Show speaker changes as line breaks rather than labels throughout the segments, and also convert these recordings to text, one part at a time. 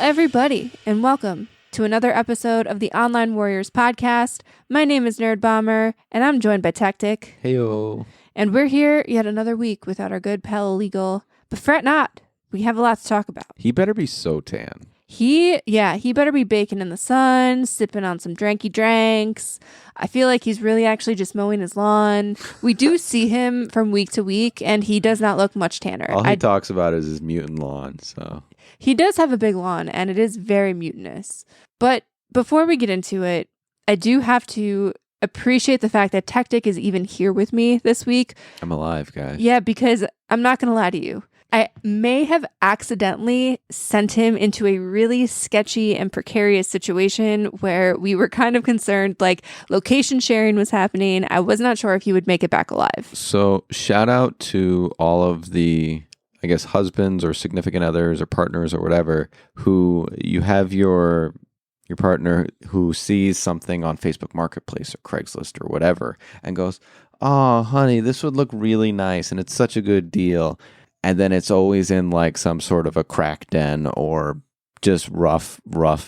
everybody, and welcome to another episode of the Online Warriors podcast. My name is Nerdbomber, and I'm joined by Techtic.
Heyo.
And we're here yet another week without our good pal Illegal. But fret not, we have a lot to talk about.
He better be so tan.
He better be baking in the sun, sipping on some dranky dranks. I feel like he's really actually just mowing his lawn. We do see him from week to week, and he does not look much tanner.
All he talks about is his mutant lawn, so...
He does have a big lawn, and it is very mutinous. But before we get into it, I do have to appreciate the fact that Techtic is even here with me this week.
I'm alive, guys.
Yeah, because I'm not going to lie to you. I may have accidentally sent him into a really sketchy and precarious situation where we were kind of concerned, like location sharing was happening. I was not sure if he would make it back alive.
So shout out to all of the, I guess, husbands or significant others or partners or whatever, who you have your partner who sees something on Facebook Marketplace or Craigslist or whatever and goes, "Oh, honey, this would look really nice and it's such a good deal." And then it's always in like some sort of a crack den or just rough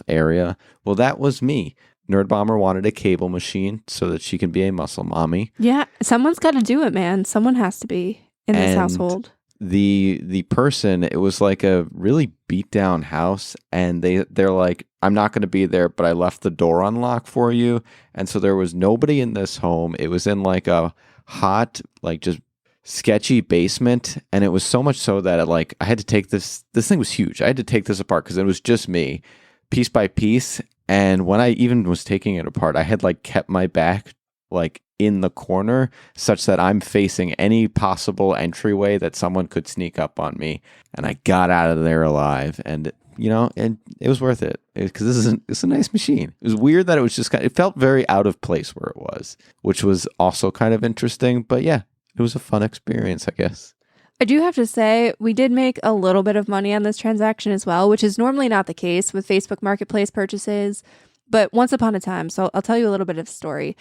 area. Well, that was me. Nerdbomber wanted a cable machine so that she can be a muscle mommy.
Yeah, someone's got to do it, man. Someone has to be in this household.
The person, it was like a really beat down house, and they're like, "I'm not going to be there, but I left the door unlocked for you." And so there was nobody in this home. It was in like a hot, like just sketchy basement, and it was so much so that I had to take this thing was huge. I had to take this apart because it was just me, piece by piece. And when I even was taking it apart, I had like kept my back like in the corner such that I'm facing any possible entryway that someone could sneak up on me. And I got out of there alive, and and it was worth it because it's a nice machine. It was weird that it was just it felt very out of place where it was, which was also kind of interesting. But yeah, it was a fun experience, I guess.
I do have to say, we did make a little bit of money on this transaction as well, which is normally not the case with Facebook Marketplace purchases. But once upon a time, so I'll tell you a little bit of a story.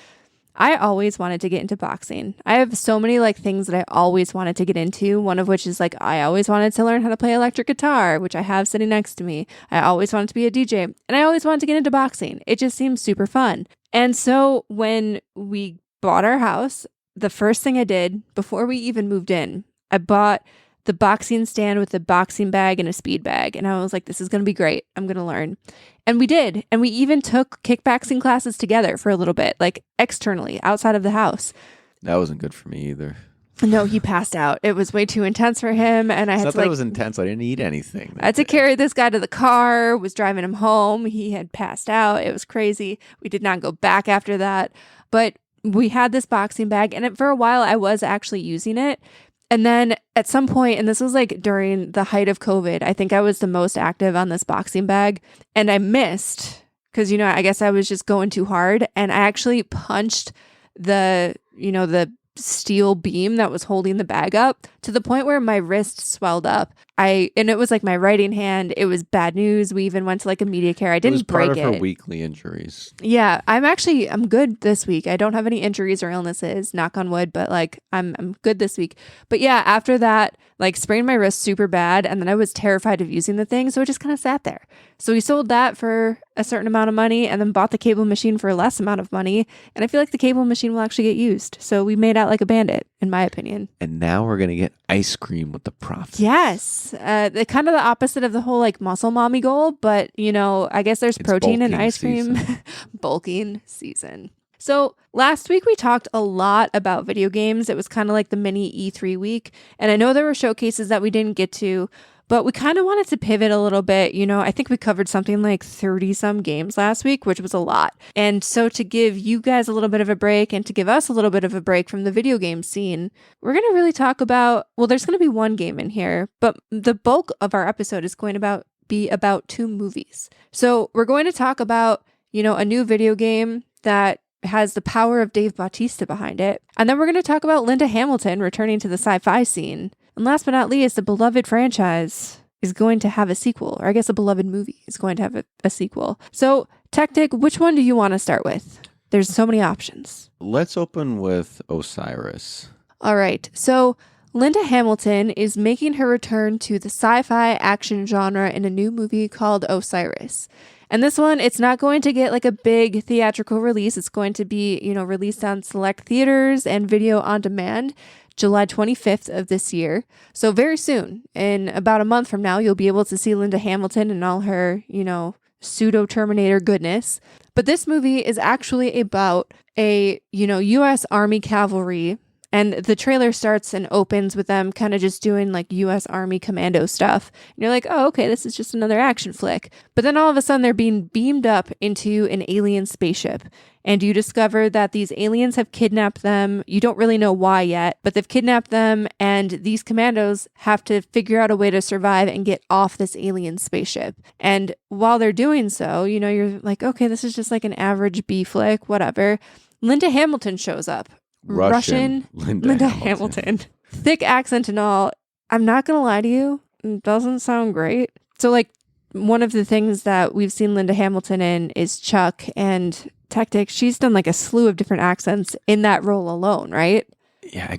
I always wanted to get into boxing. I have so many things that I always wanted to get into. One of which is I always wanted to learn how to play electric guitar, which I have sitting next to me. I always wanted to be a DJ, and I always wanted to get into boxing. It just seems super fun. And so when we bought our house, the first thing I did before we even moved in, I bought the boxing stand with the boxing bag and a speed bag. And I was like, this is going to be great. I'm going to learn. And we did. And we even took kickboxing classes together for a little bit, externally, outside of the house.
That wasn't good for me either.
No, he passed out. It was way too intense for him. And I had
that it was intense. I didn't eat anything.
I had to carry this guy to the car, was driving him home. He had passed out. It was crazy. We did not go back after that. But we had this boxing bag, and for a while I was actually using it. And then at some point, and this was during the height of COVID, I think I was the most active on this boxing bag, and I missed because, I guess I was just going too hard. And I actually punched the steel beam that was holding the bag up to the point where my wrist swelled up. And it was my writing hand. It was bad news. We even went to a media care. I didn't break it.
It was part of her weekly injuries.
Yeah, I'm good this week. I don't have any injuries or illnesses, knock on wood, but I'm good this week. But yeah, after that, sprained my wrist super bad, and then I was terrified of using the thing, so it just kind of sat there. So we sold that for a certain amount of money and then bought the cable machine for a less amount of money, and I feel like the cable machine will actually get used. So we made out like a bandit, in my opinion.
And now we're going to get ice cream with the profits.
Yes. The kind of the opposite of the whole muscle mommy goal, but I guess there's protein in ice cream. Bulking season. So last week we talked a lot about video games. It was kind of like the mini E3 week. And I know there were showcases that we didn't get to, but we kind of wanted to pivot a little bit. I think we covered something like 30 some games last week, which was a lot. And so to give you guys a little bit of a break and to give us a little bit of a break from the video game scene, we're going to really talk about, there's going to be one game in here, but the bulk of our episode is going to be about two movies. So we're going to talk about, a new video game that has the power of Dave Bautista behind it. And then we're going to talk about Linda Hamilton returning to the sci-fi scene. And last but not least, a beloved franchise is going to have a sequel, or I guess a beloved movie is going to have a sequel. So, Techtic, which one do you want to start with? There's so many options.
Let's open with Osiris.
All right. So, Linda Hamilton is making her return to the sci-fi action genre in a new movie called Osiris. And this one, it's not going to get like a big theatrical release. It's going to be, released on select theaters and video on demand July 25th of this year. So very soon, in about a month from now, you'll be able to see Linda Hamilton and all her, pseudo-Terminator goodness. But this movie is actually about a, U.S. Army cavalry. And the trailer starts and opens with them kind of just doing like U.S. Army commando stuff. And you're like, oh, okay, this is just another action flick. But then all of a sudden they're being beamed up into an alien spaceship. And you discover that these aliens have kidnapped them. You don't really know why yet, but they've kidnapped them. And these commandos have to figure out a way to survive and get off this alien spaceship. And while they're doing so, you're like, okay, this is just like an average B flick, whatever. Linda Hamilton shows up. Russian Linda Hamilton. Thick accent and all. I'm not going to lie to you. It doesn't sound great. So like one of the things that we've seen Linda Hamilton in is Chuck and Techtic. She's done like a slew of different accents in that role alone, right?
Yeah,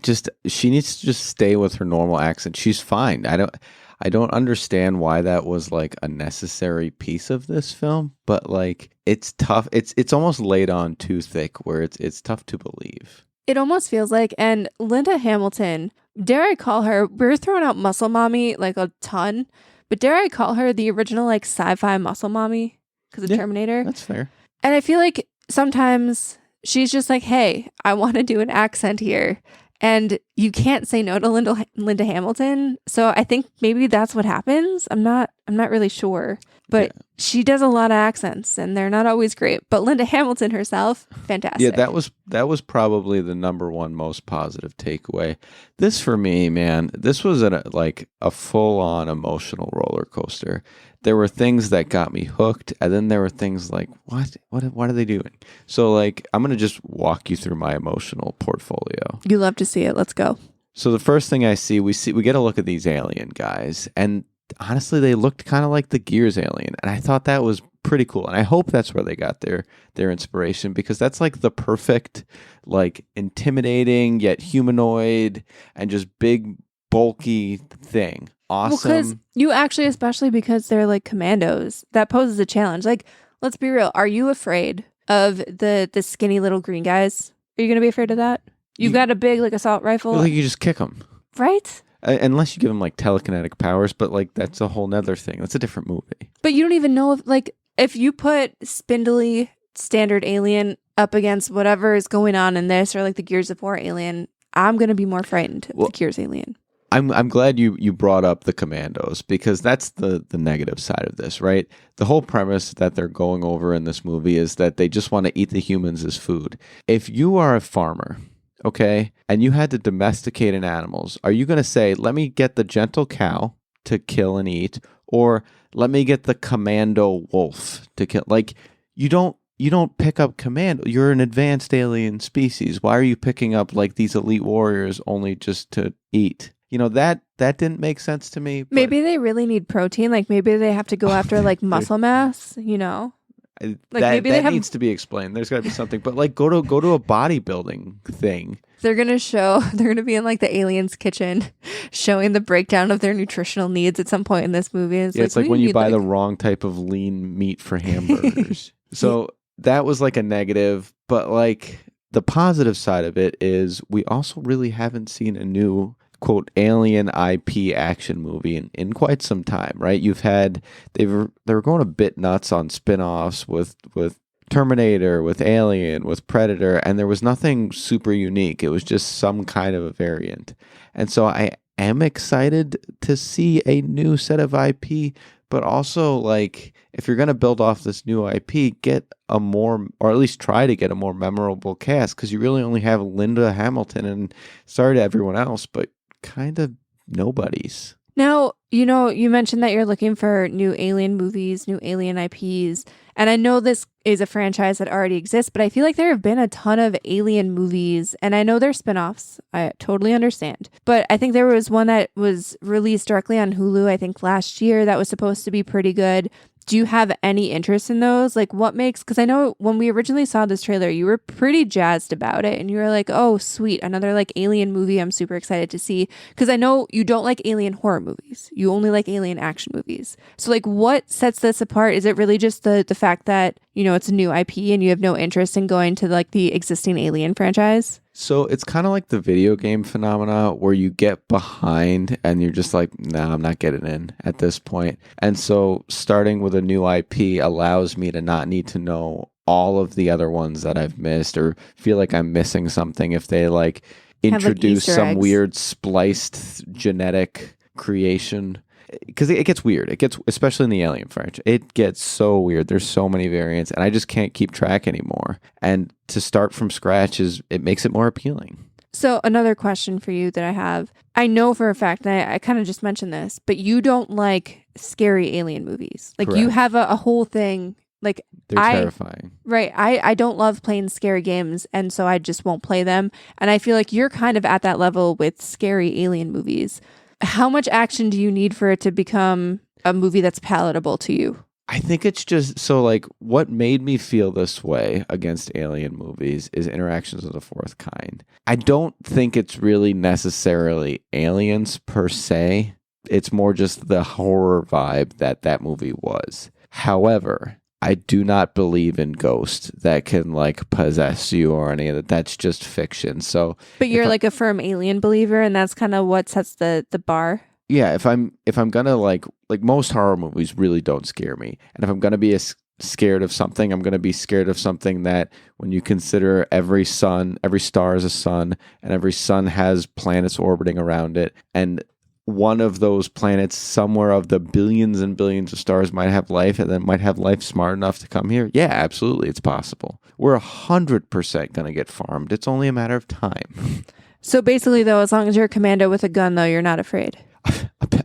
she needs to just stay with her normal accent. She's fine. I don't understand why that was like a necessary piece of this film, but like it's tough. It's almost laid on too thick where it's tough to believe.
It almost feels like, and Linda Hamilton, dare I call her, we're throwing out muscle mommy like a ton, but dare I call her the original like sci-fi muscle mommy because of Terminator?
That's fair.
And I feel like sometimes she's just like, hey, I want to do an accent here. And you can't say no to Linda Hamilton. So I think maybe that's what happens. I'm not really sure. But she does a lot of accents and they're not always great. But Linda Hamilton herself, fantastic.
Yeah, that was probably the number one most positive takeaway. This for me, man, this was a full-on emotional roller coaster. There were things that got me hooked, and then there were things like, what are they doing? So like, I'm going to just walk you through my emotional portfolio.
You love to see it. Let's go.
So the first thing we get a look at these alien guys, and honestly, they looked kind of like the Gears alien, and I thought that was pretty cool. And I hope that's where they got their inspiration, because that's like the perfect, like intimidating yet humanoid and just big, bulky thing. Awesome.
Well, because you actually, especially because they're like commandos, that poses a challenge. Like, let's be real. Are you afraid of the skinny little green guys? Are you going to be afraid of that? You've got a big like assault rifle.
Like you just kick them.
Right?
Unless you give them like telekinetic powers, but like that's a whole nother thing. That's a different movie.
But you don't even know if you put spindly standard alien up against whatever is going on in this, or like the Gears of War alien, I'm going to be more frightened of the Gears alien.
I'm glad you brought up the commandos, because that's the negative side of this, right? The whole premise that they're going over in this movie is that they just want to eat the humans as food. If you are a farmer, okay, and you had to domesticate an animals, are you going to say, let me get the gentle cow to kill and eat, or let me get the commando wolf to kill? Like, you don't pick up commando. You're an advanced alien species. Why are you picking up like these elite warriors only just to eat? That didn't make sense to me.
Maybe they really need protein. Like maybe they have to go after like muscle mass, Like maybe
that needs to be explained. There's got to be something. But like go to a bodybuilding thing.
They're going to be in like the aliens' kitchen showing the breakdown of their nutritional needs at some point in this movie.
It's like when you buy the wrong type of lean meat for hamburgers. So that was like a negative, but like the positive side of it is we also really haven't seen a new quote alien IP action movie in quite some time, right? They were going a bit nuts on spin-offs with Terminator, with Alien, with Predator, and there was nothing super unique. It was just some kind of a variant. And so I am excited to see a new set of IP, but also like if you're going to build off this new IP, get a more, or at least try to get a more memorable cast, because you really only have Linda Hamilton, and sorry to everyone else, but kind of nobody's.
Now, you mentioned that you're looking for new alien movies, new alien IPs, and I know this is a franchise that already exists, but I feel like there have been a ton of alien movies, and I know they're spinoffs. I totally understand. But I think there was one that was released directly on Hulu, I think last year, that was supposed to be pretty good. Do you have any interest in those? Like what makes, because I know when we originally saw this trailer, you were pretty jazzed about it and you were like, oh, sweet, another like alien movie I'm super excited to see. Because I know you don't like alien horror movies. You only like alien action movies. So like what sets this apart? Is it really just the fact that, you know, it's a new IP and you have no interest in going to like the existing Alien franchise?
So it's kind of like the video game phenomena where you get behind and you're just like, nah, I'm not getting in at this point. And so starting with a new IP allows me to not need to know all of the other ones that I've missed or feel like I'm missing something if they like introduce some weird spliced genetic creation. Because it gets weird. It gets, especially in the Alien franchise, it gets so weird. There's so many variants, and I just can't keep track anymore. And to start from scratch it makes it more appealing.
So another question for you that I have, I know for a fact, and I kind of just mentioned this, but you don't like scary alien movies. Like
Correct.
You have a whole thing. Like
they're terrifying.
Right. I don't love playing scary games, and so I just won't play them. And I feel like you're kind of at that level with scary alien movies. How much action do you need for it to become a movie that's palatable to you?
I think it's just so like what made me feel this way against alien movies is interactions of the fourth kind. I don't think it's really necessarily aliens per se. It's more just the horror vibe that movie was. However, I do not believe in ghosts that can like possess you or any of that. That's just fiction. So,
but you're like a firm alien believer, and that's kind of what sets the bar.
Yeah, if I'm gonna like most horror movies really don't scare me, and if I'm gonna be scared of something, I'm gonna be scared of something that when you consider every star is a sun, and every sun has planets orbiting around it, and one of those planets somewhere of the billions and billions of stars might have life and then might have life smart enough to come here. Yeah, absolutely. It's possible. We're 100% going to get farmed. It's only a matter of time.
So basically, though, as long as you're a commando with a gun, though, you're not afraid.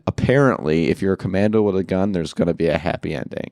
Apparently, if you're a commando with a gun, there's going to be a happy ending.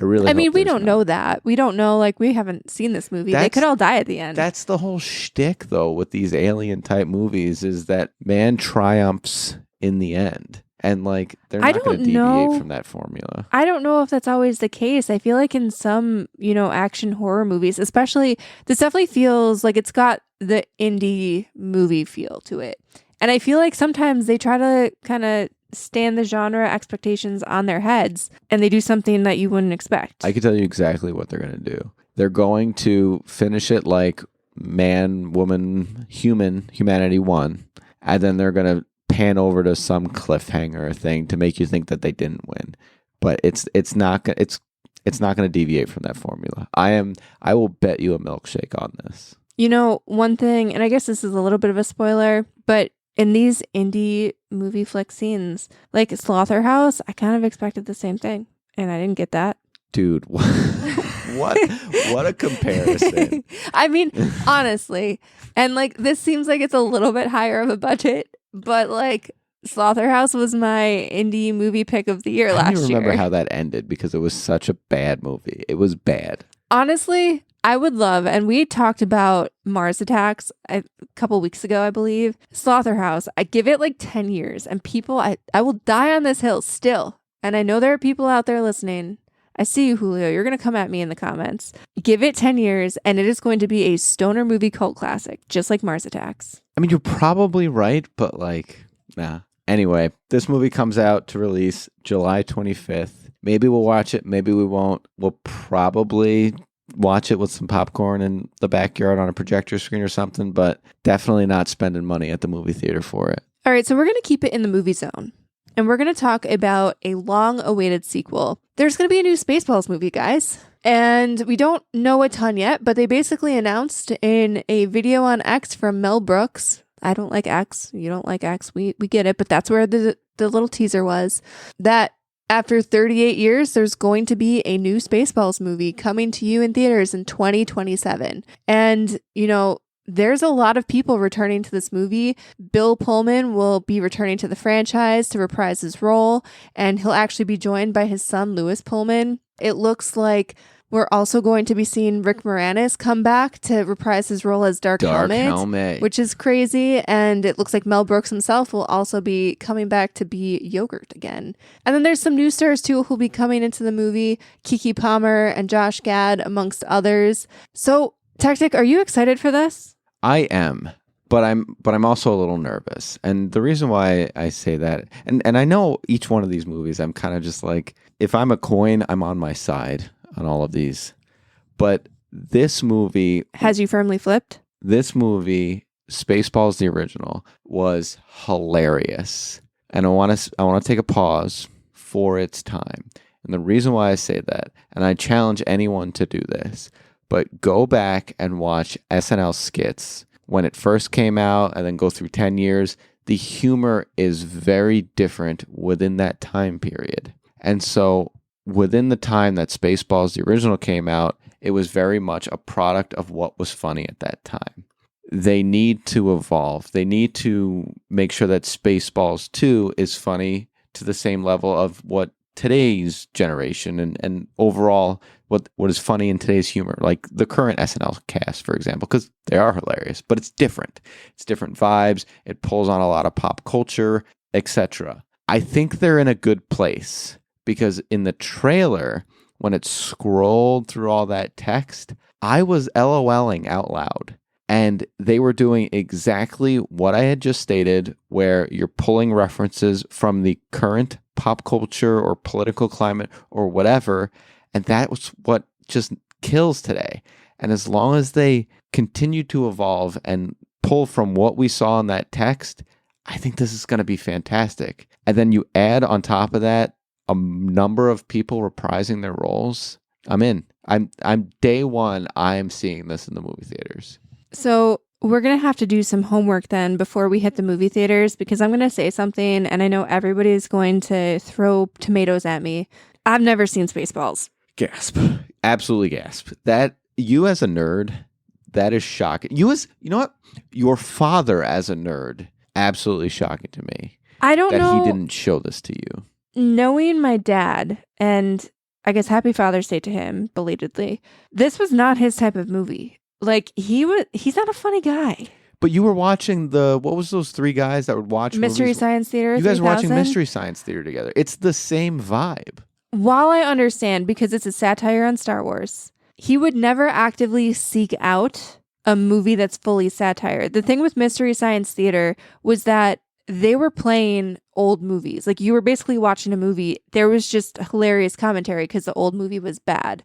I mean,
we don't know that. We don't know, like, we haven't seen this movie. They could all die at the end.
That's the whole shtick, though, with these alien type movies is that man triumphs in the end, and like they're not going to deviate from that formula.
I don't know if that's always the case. I feel like in some, you know, action horror movies, especially, this definitely feels like it's got the indie movie feel to it. And I feel like sometimes they try to kind of stand the genre expectations on their heads and they do something that you wouldn't expect.
I can tell you exactly what they're going to do. They're going to finish it like man, woman, humanity won, and then they're going to pan over to some cliffhanger thing to make you think that they didn't win, but it's not going to deviate from that formula. I will bet you a milkshake on this. You
know, one thing, and I guess this is a little bit of a spoiler, but in these indie movie flick scenes, like Slaughterhouse, I kind of expected the same thing, and I didn't get that.
Dude, what a comparison.
I mean, honestly, and like this seems like it's a little bit higher of a budget, but like Slaughterhouse was my indie movie pick of the year last year.
I don't remember how that ended because it was such a bad movie. It was bad.
Honestly, I would love, and we talked about Mars Attacks a couple weeks ago, I believe. Slaughterhouse, I give it like 10 years, and people, I will die on this hill still. And I know there are people out there listening. I see you, Julio. You're going to come at me in the comments. Give it 10 years, and it is going to be a stoner movie cult classic, just like Mars Attacks.
I mean, you're probably right, but like, nah. Anyway, this movie comes out to release July 25th. Maybe we'll watch it. Maybe we won't. We'll probably watch it with some popcorn in the backyard on a projector screen or something, but definitely not spending money at the movie theater for it.
All right, so we're going to keep it in the movie zone. And we're going to talk about a long-awaited sequel. There's going to be a new Spaceballs movie, guys. And we don't know a ton yet, but they basically announced in a video on X from Mel Brooks. I don't like X. You don't like X. We get it. But that's where the little teaser was. That after 38 years, there's going to be a new Spaceballs movie coming to you in theaters in 2027. And, you know, there's a lot of people returning to this movie. Bill Pullman will be returning to the franchise to reprise his role, and he'll actually be joined by his son, Lewis Pullman. It looks like We're also going to be seeing Rick Moranis come back to reprise his role as Dark Helmet, which is crazy. And it looks like Mel Brooks himself will also be coming back to be Yogurt again. And then there's some new stars too who'll be coming into the movie, Keke Palmer and Josh Gad, amongst others. So, Techtic, are you excited for this?
I am. But I'm also a little nervous. And the reason why I say that, and I know each one of these movies, I'm kind of just like, if I'm a coin, I'm on my side on all of these. But this movie...
Has you firmly flipped?
This movie, Spaceballs, the original, was hilarious. And I want to take a pause for its time. And the reason why I say that, and I challenge anyone to do this, but go back and watch SNL skits when it first came out and then go through 10 years, the humor is very different within that time period. And so within the time that Spaceballs, the original, came out, it was very much a product of what was funny at that time. They need to evolve. They need to make sure that Spaceballs 2 is funny to the same level of what today's generation and overall what is funny in today's humor, like the current SNL cast, for example, because they are hilarious, but it's different. It's different vibes. It pulls on a lot of pop culture, etc. I think they're in a good place because in the trailer, when it scrolled through all that text, I was LOLing out loud. And they were doing exactly what I had just stated, where you're pulling references from the current pop culture or political climate or whatever. And that was what just kills today. And as long as they continue to evolve and pull from what we saw in that text, I think this is going to be fantastic. And then you add on top of that a number of people reprising their roles. I'm in. I'm day one. I'm seeing this in the movie theaters.
So we're going to have to do some homework then before we hit the movie theaters, because I'm going to say something and I know everybody's going to throw tomatoes at me. I've never seen Spaceballs.
Gasp. Absolutely gasp. That, you as a nerd, that is shocking. You know what? Your father as a nerd, absolutely shocking to me.
I don't know.
That he didn't show this to you.
Knowing my dad, and I guess Happy Father's Day to him, belatedly, this was not his type of movie. Like, he's not a funny guy.
But you were watching what was those three guys that would watch
Mystery
movies?
Science Theater.
You guys
3000?
were watching Mystery Science Theater together. It's the same vibe.
While I understand, because it's a satire on Star Wars, he would never actively seek out a movie that's fully satire. The thing with Mystery Science Theater was that they were playing old movies. Like, you were basically watching a movie. There was just hilarious commentary because the old movie was bad.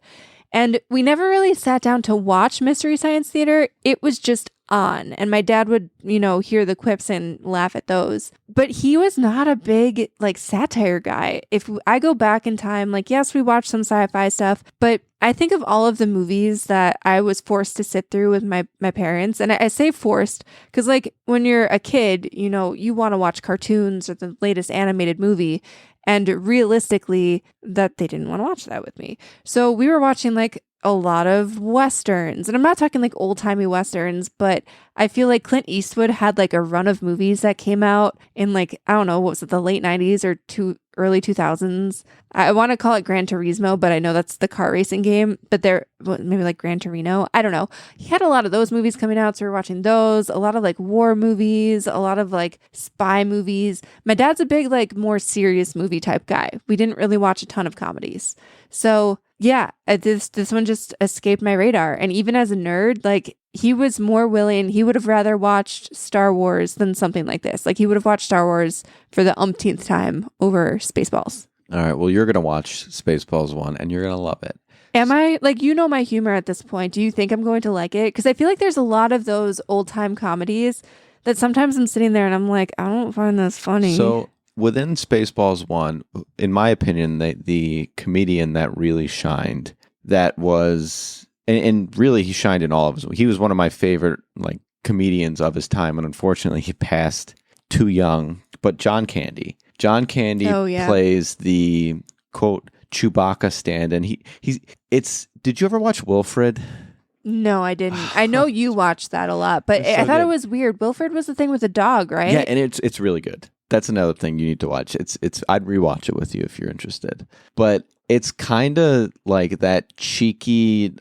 And we never really sat down to watch Mystery Science Theater. It was just on. And my dad would, hear the quips and laugh at those. But he was not a big, satire guy. If I go back in time, yes, we watched some sci-fi stuff, but I think of all of the movies that I was forced to sit through with my parents. And I say forced because, when you're a kid, you want to watch cartoons or the latest animated movie. And realistically, that they didn't want to watch that with me. So we were watching a lot of Westerns. And I'm not talking old-timey Westerns, but I feel like Clint Eastwood had a run of movies that came out in I don't know, what was it, the late 90s or early 2000s. I want to call it Gran Turismo, but I know that's the car racing game. But maybe Gran Torino. I don't know. He had a lot of those movies coming out, so we're watching those. A lot of war movies, a lot of spy movies. My dad's a big more serious movie type guy. We didn't really watch a ton of comedies. So yeah, this one just escaped my radar. And even as a nerd, he was more willing. He would have rather watched Star Wars than something like this. He would have watched Star Wars for the umpteenth time over Spaceballs.
All right. Well, you're going to watch Spaceballs 1 and you're going to love it.
Am I, my humor at this point. Do you think I'm going to like it? Because I feel like there's a lot of those old time comedies that sometimes I'm sitting there and I'm like, I don't find this funny.
So within Spaceballs 1, in my opinion, the comedian that really shined, that was, and really he shined in all of his, he was one of my favorite comedians of his time, and unfortunately he passed too young, but John Candy. John Candy plays the, quote, Chewbacca stand, and did you ever watch Wilfred?
No, I didn't. I know you watched that a lot, but I thought it was weird. Wilfred was the thing with the dog, right?
Yeah, and it's really good. That's another thing you need to watch. I'd rewatch it with you if you're interested. But It's kind of like that cheeky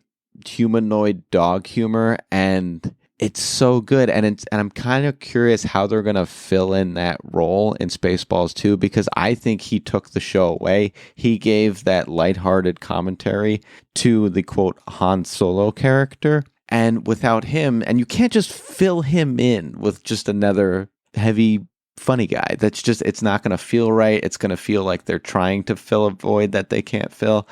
humanoid dog humor, and it's so good. And I'm kind of curious how they're going to fill in that role in Spaceballs 2, because I think he took the show away. He gave that lighthearted commentary to the quote Han Solo character. And without him, and you can't just fill him in with just another heavy funny guy. That's just, it's not going to feel right. It's going to feel like they're trying to fill a void that they can't fill.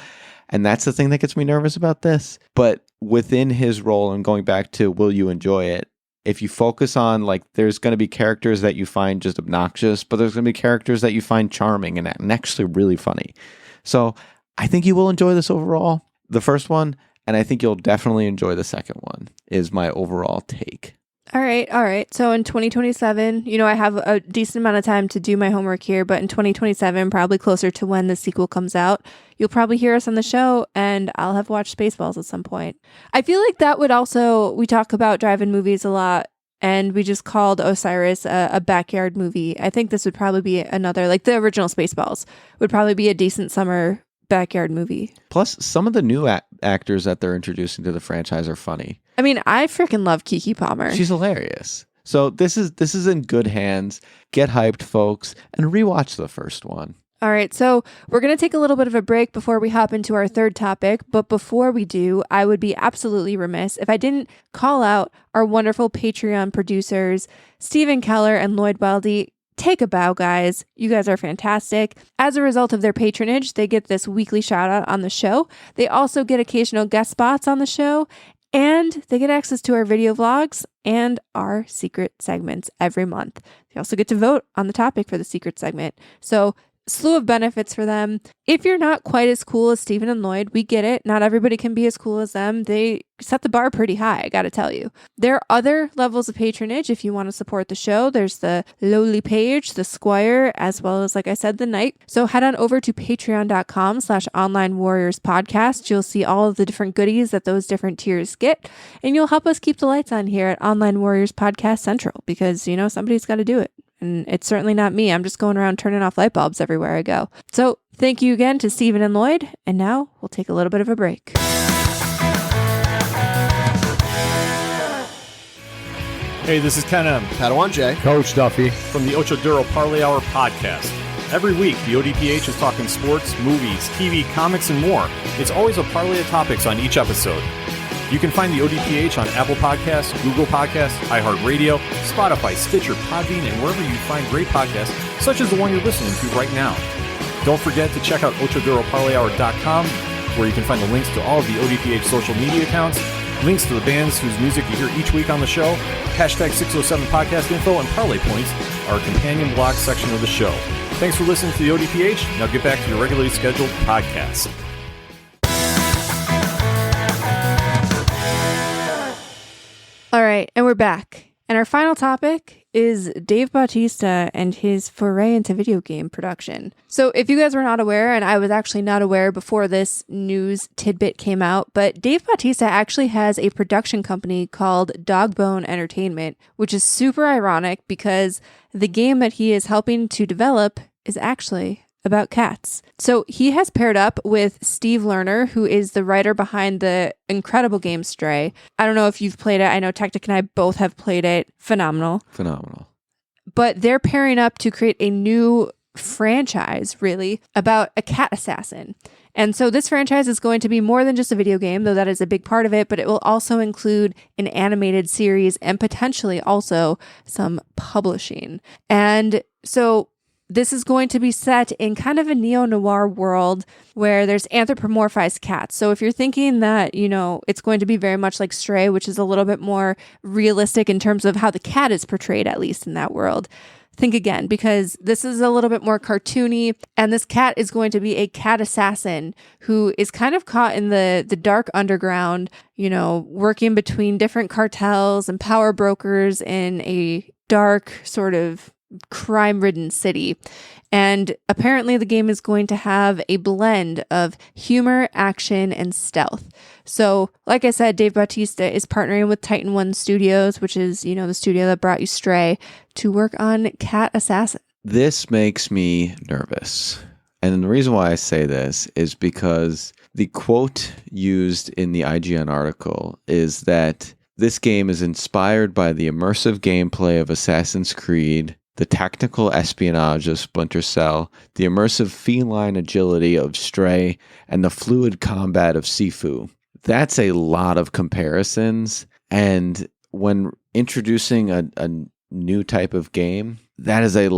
And that's the thing that gets me nervous about this. But within his role, and going back to will you enjoy it, if you focus on, like, there's going to be characters that you find just obnoxious, but there's going to be characters that you find charming and actually really funny. So I think you will enjoy this overall, the first one, and I think you'll definitely enjoy the second one, is my overall take.
All right. So in 2027, I have a decent amount of time to do my homework here, but in 2027, probably closer to when the sequel comes out, you'll probably hear us on the show, and I'll have watched Spaceballs at some point. I feel like that would also, we talk about drive-in movies a lot, and we just called Osiris a backyard movie. I think this would probably be another, like the original Spaceballs, would probably be a decent summer backyard movie.
Plus, some of the new actors that they're introducing to the franchise are funny.
I mean, I freaking love Keke Palmer.
She's hilarious. So this is in good hands. Get hyped, folks, and rewatch the first one.
All right, so we're going to take a little bit of a break before we hop into our third topic. But before we do, I would be absolutely remiss if I didn't call out our wonderful Patreon producers, Stephen Keller and Lloyd Weldy. Take a bow, guys. You guys are fantastic. As a result of their patronage, they get this weekly shout out on the show. They also get occasional guest spots on the show, and they get access to our video vlogs and our secret segments every month. They also get to vote on the topic for the secret segment. So, slew of benefits for them. If you're not quite as cool as Stephen and Lloyd, we get it. Not everybody can be as cool as them. They set the bar pretty high, I gotta tell you. There are other levels of patronage if you want to support the show. There's the lowly page, the squire, as well as, like I said, the knight. So head on over to patreon.com/onlinewarriorspodcast. You'll see all of the different goodies that those different tiers get, and you'll help us keep the lights on here at Online Warriors Podcast Central, because, somebody's got to do it. And it's certainly not me. I'm just going around turning off light bulbs everywhere I go. So thank you again to Stephen and Lloyd. And now we'll take a little bit of a break.
Hey, this is Ken M.
Padawan J.
Coach Duffy.
From the Ocho Duro Parlay Hour podcast. Every week, the ODPH is talking sports, movies, TV, comics, and more. It's always a parlay of topics on each episode. You can find the ODPH on Apple Podcasts, Google Podcasts, iHeartRadio, Spotify, Stitcher, Podbean, and wherever you find great podcasts, such as the one you're listening to right now. Don't forget to check out OchoDuroParlayHour.com, where you can find the links to all of the ODPH social media accounts, links to the bands whose music you hear each week on the show, hashtag 607 podcast info, and parlay points, our companion blog section of the show. Thanks for listening to the ODPH. Now get back to your regularly scheduled podcast.
All right, and we're back. And our final topic is Dave Bautista and his foray into video game production. So if you guys were not aware, and I was actually not aware before this news tidbit came out, but Dave Bautista actually has a production company called Dogbone Entertainment, which is super ironic because the game that he is helping to develop is actually about cats. So he has paired up with Steve Lerner, who is the writer behind the incredible game Stray. I don't know if you've played it. I know Techtic and I both have played it. Phenomenal. But they're pairing up to create a new franchise, really, about a cat assassin. And so this franchise is going to be more than just a video game, though that is a big part of it, but it will also include an animated series and potentially also some publishing. And so this is going to be set in kind of a neo-noir world where there's anthropomorphized cats. So if you're thinking that, it's going to be very much like Stray, which is a little bit more realistic in terms of how the cat is portrayed, at least in that world, think again, because this is a little bit more cartoony, and this cat is going to be a cat assassin who is kind of caught in the dark underground, working between different cartels and power brokers in a dark sort of crime-ridden city. And apparently the game is going to have a blend of humor, action, and stealth. So, like I said, Dave Bautista is partnering with Titan One Studios, which is, the studio that brought you Stray, to work on Cat Assassin.
This makes me nervous. And the reason why I say this is because the quote used in the IGN article is that this game is inspired by the immersive gameplay of Assassin's Creed, the tactical espionage of Splinter Cell, the immersive feline agility of Stray, and the fluid combat of Sifu. That's a lot of comparisons. And when introducing a new type of game, that is a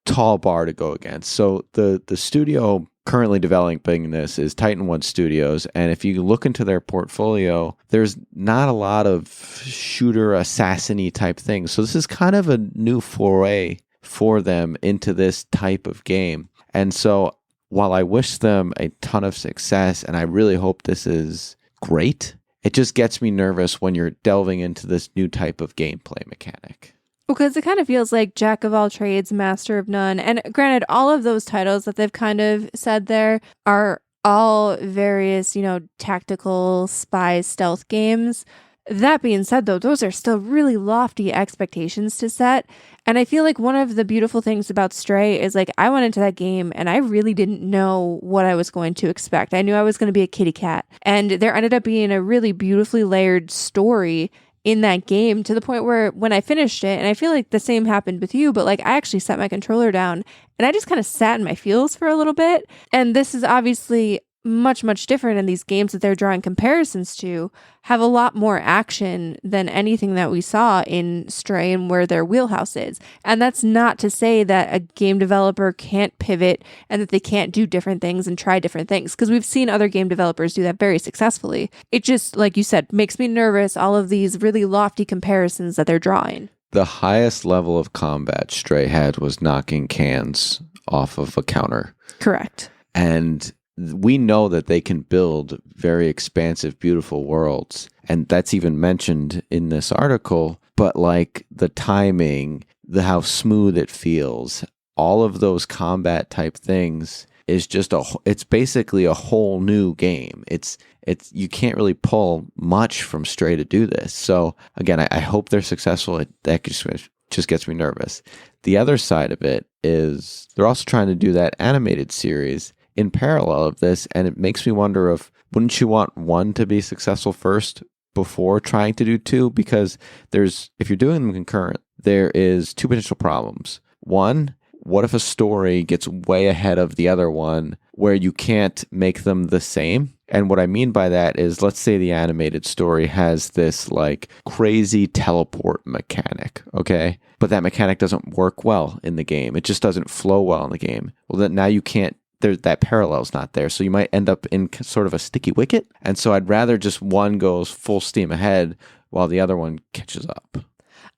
tall bar to go against. So the studio currently developing this is Titan One Studios, and if you look into their portfolio, there's not a lot of shooter assassin-y type things. So this is kind of a new foray for them into this type of game. And so while I wish them a ton of success, and I really hope this is great, it just gets me nervous when you're delving into this new type of gameplay mechanic.
Because it kind of feels like jack of all trades, master of none. And granted, all of those titles that they've kind of said there are all various, tactical spy stealth games. That being said, though, those are still really lofty expectations to set. And I feel like one of the beautiful things about Stray is like I went into that game and I really didn't know what I was going to expect. I knew I was going to be a kitty cat. And there ended up being a really beautifully layered story in that game to the point where when I finished it, and I feel like the same happened with you, but like I actually set my controller down and I just kind of sat in my feels for a little bit. And this is obviously much, much different. And these games that they're drawing comparisons to have a lot more action than anything that we saw in Stray and where their wheelhouse is. And that's not to say that a game developer can't pivot and that they can't do different things and try different things, because we've seen other game developers do that very successfully. It just, like you said, makes me nervous, all of these really lofty comparisons that they're drawing.
The highest level of combat Stray had was knocking cans off of a counter.
Correct.
And we know that they can build very expansive, beautiful worlds. And that's even mentioned in this article. But like the timing, how smooth it feels, all of those combat type things is just it's basically a whole new game. It's you can't really pull much from Stray to do this. So again, I hope they're successful. That just gets me nervous. The other side of it is they're also trying to do that animated series in parallel of this, and it makes me wonder wouldn't you want one to be successful first before trying to do two? Because if you're doing them concurrent, there is two potential problems. One, what if a story gets way ahead of the other one where you can't make them the same? And what I mean by that is, let's say the animated story has this like crazy teleport mechanic, okay? But that mechanic doesn't work well in the game. It just doesn't flow well in the game. Well, then now you can't, that parallel's not there. So you might end up in sort of a sticky wicket. And so I'd rather just one goes full steam ahead while the other one catches up.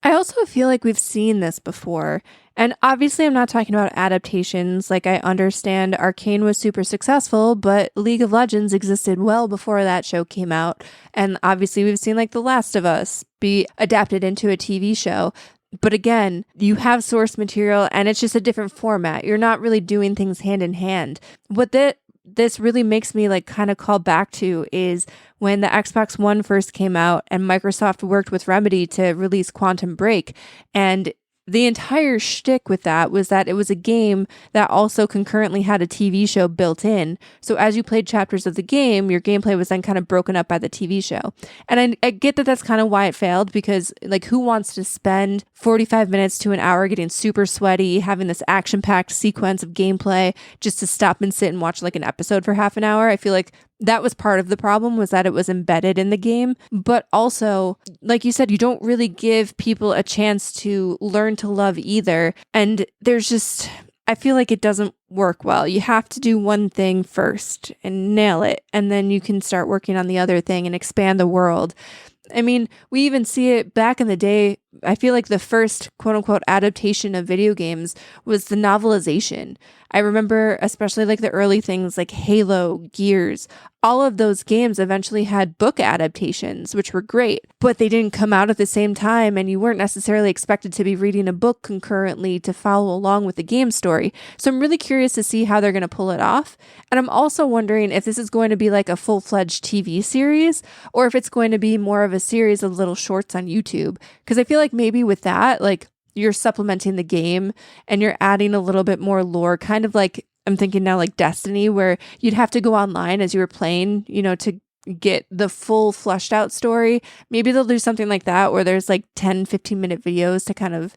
I also feel like we've seen this before. And obviously I'm not talking about adaptations. Like I understand Arcane was super successful, but League of Legends existed well before that show came out. And obviously we've seen like The Last of Us be adapted into a TV show. But again, you have source material and it's just a different format. You're not really doing things hand in hand. What this really makes me like kind of call back to is when the Xbox One first came out and Microsoft worked with Remedy to release Quantum Break. And the entire shtick with that was that it was a game that also concurrently had a TV show built in. So as you played chapters of the game, your gameplay was then kind of broken up by the TV show. And I get that that's kind of why it failed, because like who wants to spend 45 minutes to an hour getting super sweaty, having this action-packed sequence of gameplay just to stop and sit and watch like an episode for half an hour? I feel like that was part of the problem, was that it was embedded in the game. But also, like you said, you don't really give people a chance to learn to love either. And there's just, I feel like it doesn't work well. You have to do one thing first and nail it. And then you can start working on the other thing and expand the world. I mean, we even see it back in the day. I feel like the first quote unquote adaptation of video games was the novelization. I remember especially like the early things like Halo, Gears, all of those games eventually had book adaptations, which were great, but they didn't come out at the same time and you weren't necessarily expected to be reading a book concurrently to follow along with the game story. So I'm really curious to see how they're going to pull it off. And I'm also wondering if this is going to be like a full-fledged TV series or if it's going to be more of a series of little shorts on YouTube. Because I feel like maybe with that, like, you're supplementing the game and you're adding a little bit more lore, kind of like I'm thinking now like Destiny, where you'd have to go online as you were playing, to get the full fleshed out story. Maybe they'll do something like that where there's like 10-15 minute videos to kind of,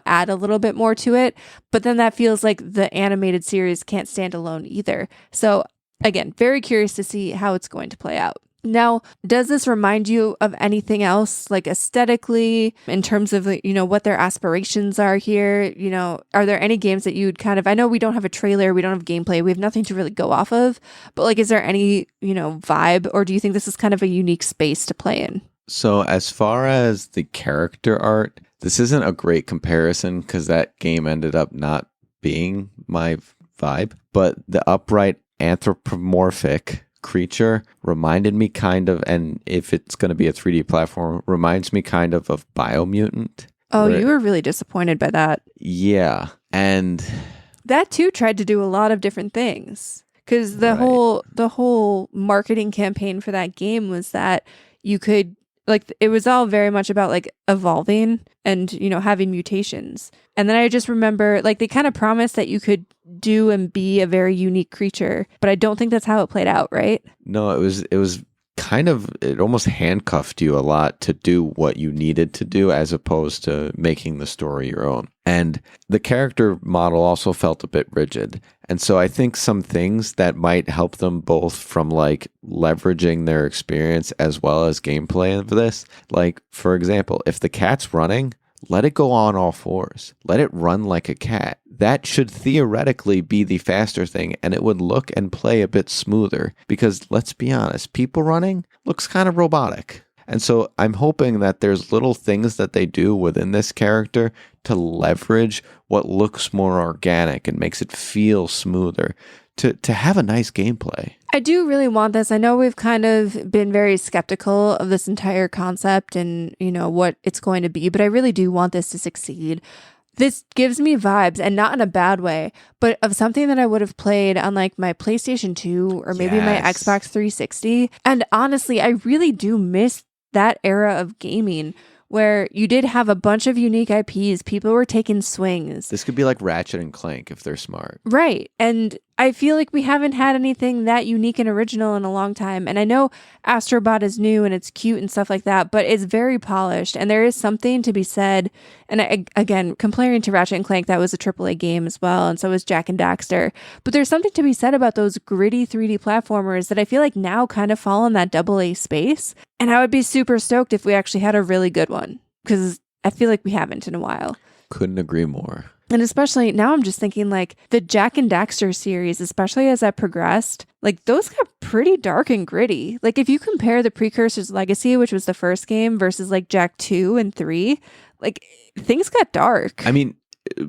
add a little bit more to it. But then that feels like the animated series can't stand alone either. So again, very curious to see how it's going to play out. Now, does this remind you of anything else, like aesthetically, in terms of, what their aspirations are here? Are there any games that you'd kind of, I know we don't have a trailer, we don't have gameplay, we have nothing to really go off of, but like, is there any, vibe, or do you think this is kind of a unique space to play in?
So as far as the character art, this isn't a great comparison because that game ended up not being my vibe, but the upright anthropomorphic creature reminded me kind of, and if it's going to be a 3D platform, reminds me kind of Biomutant.
Oh, you were really disappointed by that.
Yeah. And
that too tried to do a lot of different things, because the whole marketing campaign for that game was that you could, like, it was all very much about like evolving and, having mutations. And then I just remember like they kind of promised that you could do and be a very unique creature, but I don't think that's how it played out, right?
No, it was kind of, it almost handcuffed you a lot to do what you needed to do as opposed to making the story your own. And the character model also felt a bit rigid. And so I think some things that might help them both from like leveraging their experience as well as gameplay of this, like for example, if the cat's running, let it go on all fours. Let it run like a cat. That should theoretically be the faster thing, and it would look and play a bit smoother because, let's be honest, people running looks kind of robotic. And so I'm hoping that there's little things that they do within this character to leverage what looks more organic and makes it feel smoother to have a nice gameplay.
I do really want this. I know we've kind of been very skeptical of this entire concept and, what it's going to be, but I really do want this to succeed. This gives me vibes, and not in a bad way, but of something that I would have played on like my PlayStation 2 or maybe my Xbox 360. And honestly, I really do miss that era of gaming where you did have a bunch of unique IPs. People were taking swings.
This could be like Ratchet and Clank if they're smart.
Right. And I feel like we haven't had anything that unique and original in a long time. And I know Astrobot is new and it's cute and stuff like that, but it's very polished. And there is something to be said. And again, comparing to Ratchet and Clank, that was a AAA game as well. And so was Jak and Daxter. But there's something to be said about those gritty 3D platformers that I feel like now kind of fall in that AA space. And I would be super stoked if we actually had a really good one, because I feel like we haven't in a while.
Couldn't agree more.
And especially now I'm just thinking like the Jak and Daxter series, especially as that progressed, like those got pretty dark and gritty. Like if you compare the Precursor's Legacy, which was the first game, versus like Jak 2 and 3, like things got dark.
I mean,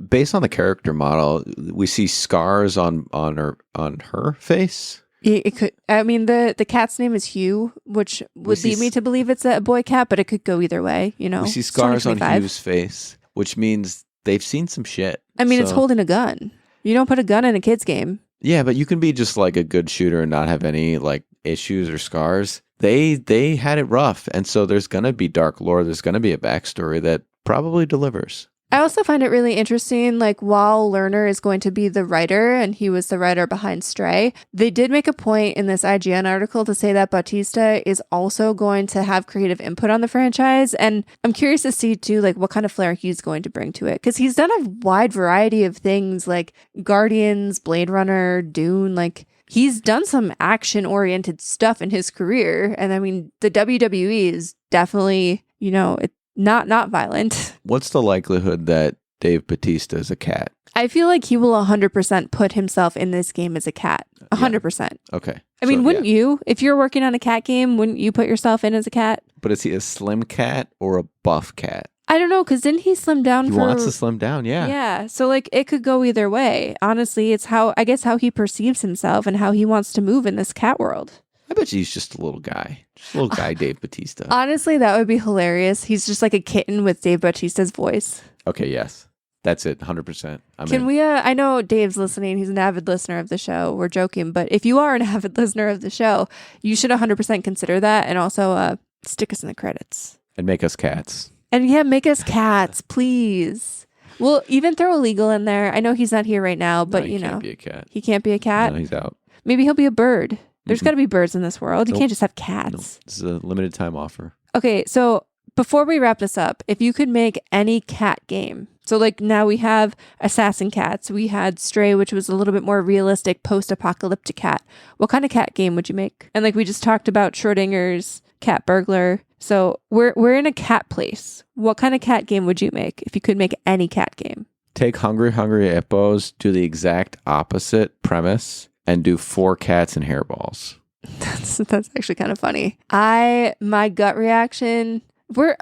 based on the character model, we see scars on her face.
It could. I mean, the cat's name is Hugh, which would lead me to believe it's a boy cat, but it could go either way. We
see scars on Hugh's face, which means they've seen some shit.
I mean, it's holding a gun. You don't put a gun in a kid's game.
Yeah, but you can be just like a good shooter and not have any like issues or scars. They had it rough, and so there's gonna be dark lore. There's gonna be a backstory that probably delivers.
I also find it really interesting, like while Lerner is going to be the writer, and he was the writer behind Stray, they did make a point in this IGN article to say that Bautista is also going to have creative input on the franchise. And I'm curious to see too, like what kind of flair he's going to bring to it. Because he's done a wide variety of things like Guardians, Blade Runner, Dune, like he's done some action-oriented stuff in his career. And I mean, the WWE is definitely, it's not violent.
What's the likelihood that Dave Bautista is a cat?
I feel like he will 100% put himself in this game as a cat. 100%.
Yeah. Okay.
I mean, wouldn't you? If you're working on a cat game, wouldn't you put yourself in as a cat?
But is he a slim cat or a buff cat?
I don't know, because didn't he slim down?
He wants to slim down, yeah.
Yeah, so like it could go either way. Honestly, it's how he perceives himself and how he wants to move in this cat world.
I bet he's just a little guy. Just a little guy, Dave Bautista.
Honestly, that would be hilarious. He's just like a kitten with Dave Bautista's voice.
Okay, yes. That's it, 100%.
Can we, I know Dave's listening. He's an avid listener of the show. We're joking. But if you are an avid listener of the show, you should 100% consider that. And also stick us in the credits.
And make us cats.
And yeah, make us cats, please. Well, even throw illegal in there. I know he's not here right now, but
he can't be a cat.
He can't be a cat?
No, he's out.
Maybe he'll be a bird. There's got to be birds in this world. You can't just have cats.
Nope. This is a limited time offer.
Okay, so before we wrap this up, if you could make any cat game, so like now we have Assassin Cats, we had Stray, which was a little bit more realistic post-apocalyptic cat. What kind of cat game would you make? And like we just talked about Schrodinger's Cat Burglar. So we're in a cat place. What kind of cat game would you make if you could make any cat game?
Take Hungry Hungry Hippos, do the exact opposite premise, and do 4 cats and hairballs.
That's actually kind of funny. My gut reaction,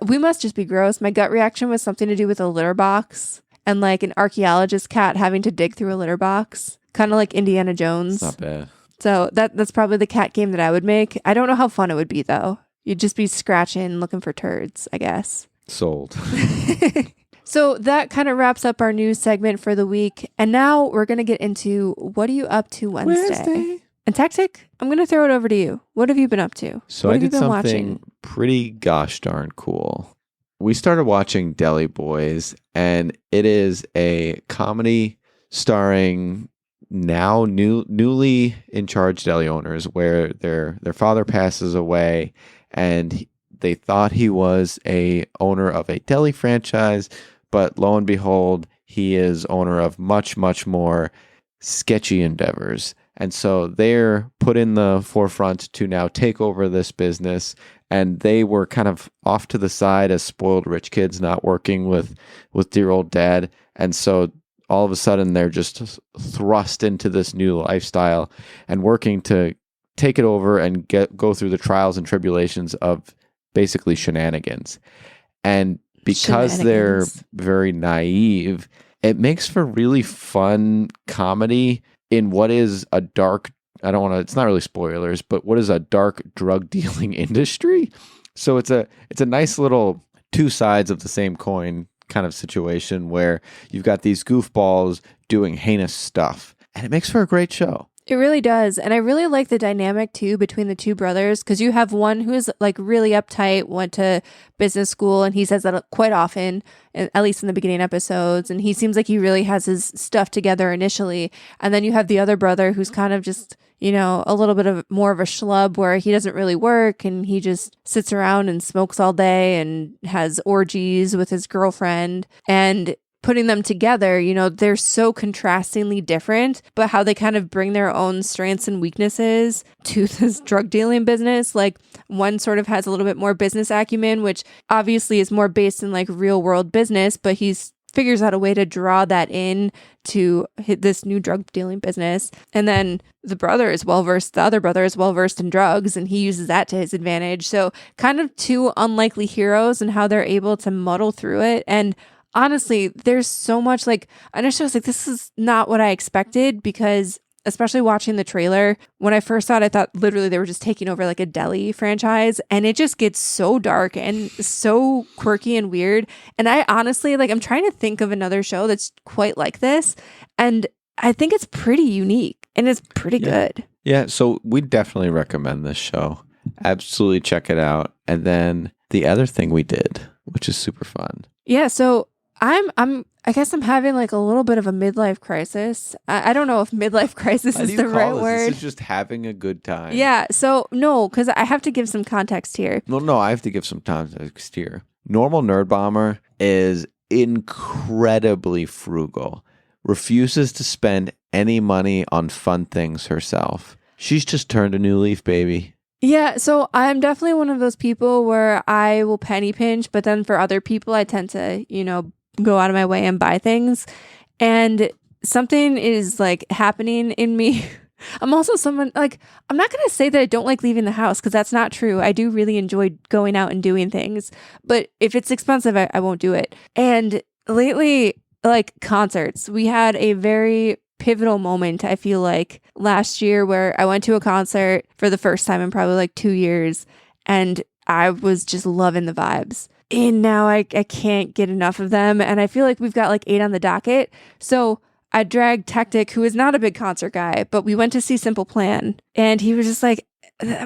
we must just be gross. My gut reaction was something to do with a litter box and like an archaeologist cat having to dig through a litter box, kind of like Indiana Jones.
It's not bad.
So that's probably the cat game that I would make. I don't know how fun it would be though. You'd just be scratching, looking for turds, I guess.
Sold.
So that kind of wraps up our news segment for the week. And now we're going to get into what are you up to Wednesday? And Techtic, I'm going to throw it over to you. What have you been up to?
So I did something pretty gosh darn cool. We started watching Deli Boys, and it is a comedy starring now newly in charge deli owners where their father passes away, and they thought he was a owner of a deli franchise, but lo and behold, he is owner of much, much more sketchy endeavors. And so they're put in the forefront to now take over this business. And they were kind of off to the side as spoiled rich kids, not working with dear old dad. And so all of a sudden they're just thrust into this new lifestyle and working to take it over and go through the trials and tribulations of basically shenanigans. And because they're very naive, it makes for really fun comedy in what is a dark, it's not really spoilers, but what is a dark drug dealing industry. So it's a nice little 2 sides of the same coin kind of situation where you've got these goofballs doing heinous stuff, and it makes for a great show.
It really does. And I really like the dynamic too between the 2 brothers, because you have one who is like really uptight, went to business school, and he says that quite often, at least in the beginning episodes, and he seems like he really has his stuff together initially. And then you have the other brother who's kind of just, a little bit of more of a schlub where he doesn't really work and he just sits around and smokes all day and has orgies with his girlfriend. And putting them together, they're so contrastingly different, but how they kind of bring their own strengths and weaknesses to this drug dealing business. Like one sort of has a little bit more business acumen, which obviously is more based in like real world business, but he's figures out a way to draw that in to hit this new drug dealing business. And then the other brother is well versed in drugs, and he uses that to his advantage. So kind of 2 unlikely heroes and how they're able to muddle through it. And honestly, there's so much I was like, this is not what I expected, because especially watching the trailer, when I first saw it, I thought literally they were just taking over like a deli franchise, and it just gets so dark and so quirky and weird. And I honestly, I'm trying to think of another show that's quite like this, and I think it's pretty unique and it's pretty good.
Yeah, so we definitely recommend this show. Absolutely check it out. And then the other thing we did, which is super fun.
Yeah, so I guess I'm having like a little bit of a midlife crisis. I don't know if midlife crisis is the right word.
This is just having a good time.
Yeah. So no, because I have to give some context here.
No, I have to give some context here. Normal Nerdbomber is incredibly frugal. Refuses to spend any money on fun things herself. She's just turned a new leaf, baby.
Yeah, so I'm definitely one of those people where I will penny pinch, but then for other people, I tend to, go out of my way and buy things. And something is happening in me. I'm also someone I'm not going to say that I don't like leaving the house, because that's not true. I do really enjoy going out and doing things, but if it's expensive, I won't do it. And lately, concerts, we had a very pivotal moment, I feel like, last year where I went to a concert for the first time in probably 2 years, and I was just loving the vibes. And now I can't get enough of them, and I feel like we've got 8 on the docket. So I dragged Techtic, who is not a big concert guy, but we went to see Simple Plan, and he was just I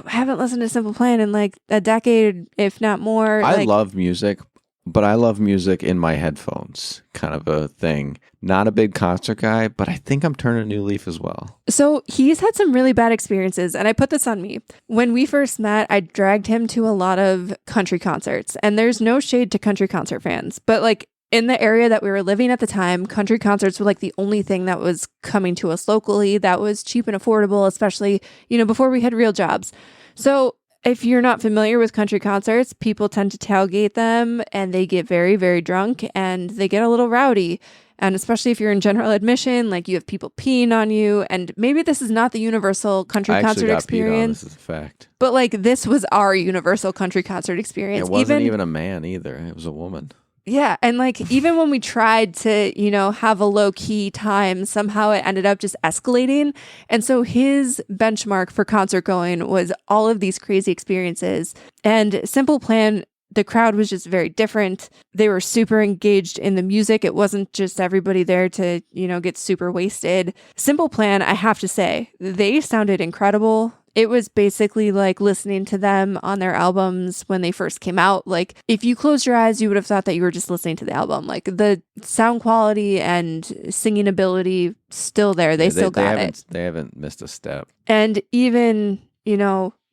haven't listened to Simple Plan in a decade, if not more.
I love music. But I love music in my headphones, kind of a thing. Not a big concert guy, but I think I'm turning a new leaf as well.
So he's had some really bad experiences, and I put this on me. When we first met, I dragged him to a lot of country concerts, and there's no shade to country concert fans, but like in the area that we were living at the time, country concerts were like the only thing that was coming to us locally that was cheap and affordable, especially, before we had real jobs. So if you're not familiar with country concerts, people tend to tailgate them and they get very, very drunk and they get a little rowdy. And especially if you're in general admission, like you have people peeing on you. And maybe this is not the universal country concert experience.
This is a fact.
But like this was our universal country concert experience.
It wasn't even a man either. It was a woman.
Yeah. And like, even when we tried to, have a low key time, somehow it ended up just escalating. And so his benchmark for concert going was all of these crazy experiences. And Simple Plan, the crowd was just very different. They were super engaged in the music. It wasn't just everybody there to, get super wasted. Simple Plan, I have to say, they sounded incredible. It was basically like listening to them on their albums when they first came out. Like if you closed your eyes, you would have thought that you were just listening to the album. Like the sound quality and singing ability still there. They still got it.
They haven't missed a step.
And even,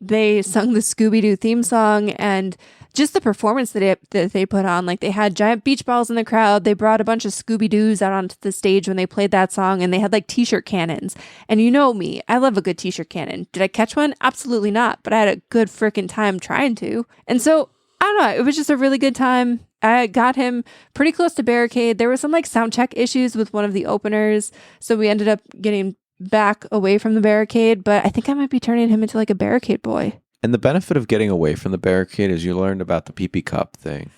they sung the Scooby-Doo theme song and just the performance that they put on. Like they had giant beach balls in the crowd. They brought a bunch of Scooby-Doos out onto the stage when they played that song, and they had like t-shirt cannons. And you know me, I love a good t-shirt cannon. Did I catch one? Absolutely not. But I had a good freaking time trying to. And so, I don't know, it was just a really good time. I got him pretty close to barricade. There were some like sound check issues with one of the openers. So we ended up getting back away from the barricade, but I think I might be turning him into like a barricade boy.
And the benefit of getting away from the barricade is you learned about the pee-pee cup thing.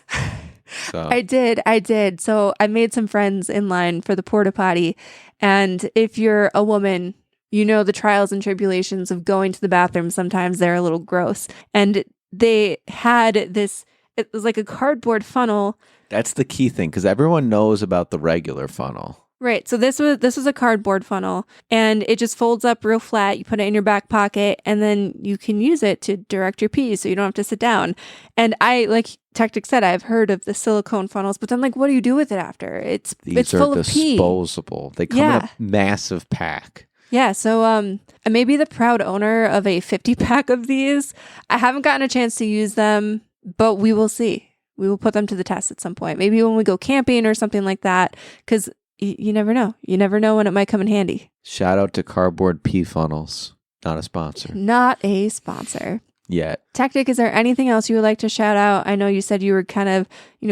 So.
I did. So I made some friends in line for the porta potty. And if you're a woman, you know the trials and tribulations of going to the bathroom. Sometimes they're a little gross. And they had this, it was like a cardboard funnel.
That's the key thing, because everyone knows about the regular funnel.
Right. So this was a cardboard funnel, and it just folds up real flat. You put it in your back pocket, and then you can use it to direct your pee, so you don't have to sit down. And I, like Techtic said, I've heard of the silicone funnels, but then like, what do you do with it after? It's full of pee.
These are disposable. They come in a massive pack.
Yeah. So I may be the proud owner of a 50-pack of these. I haven't gotten a chance to use them, but we will see. We will put them to the test at some point. Maybe when we go camping or something like that, because you never know. You never know when it might come in handy.
Shout out to Cardboard Pee Funnels. Not a sponsor.
Not a sponsor.
Yet.
Techtic, is there anything else you would like to shout out? I know you said you were kind of,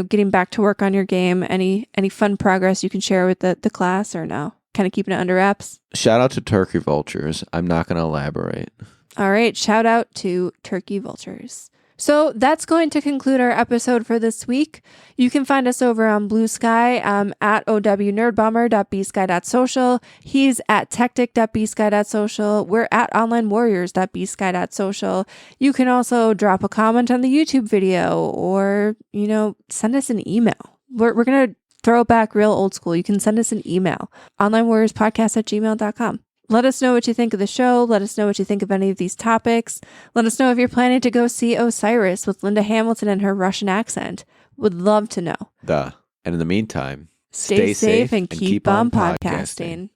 getting back to work on your game. Any fun progress you can share with the class, or no? Kind of keeping it under wraps?
Shout out to Turkey Vultures. I'm not going to elaborate.
All right. Shout out to Turkey Vultures. So that's going to conclude our episode for this week. You can find us over on Blue Sky at ownerdbomber.bsky.social. He's at techtic.bsky.social. We're at onlinewarriors.bsky.social. You can also drop a comment on the YouTube video, or, send us an email. We're going to throw it back real old school. You can send us an email, onlinewarriorspodcast@gmail.com. Let us know what you think of the show. Let us know what you think of any of these topics. Let us know if you're planning to go see Osiris with Linda Hamilton and her Russian accent. Would love to know.
And in the meantime,
stay safe and keep on podcasting.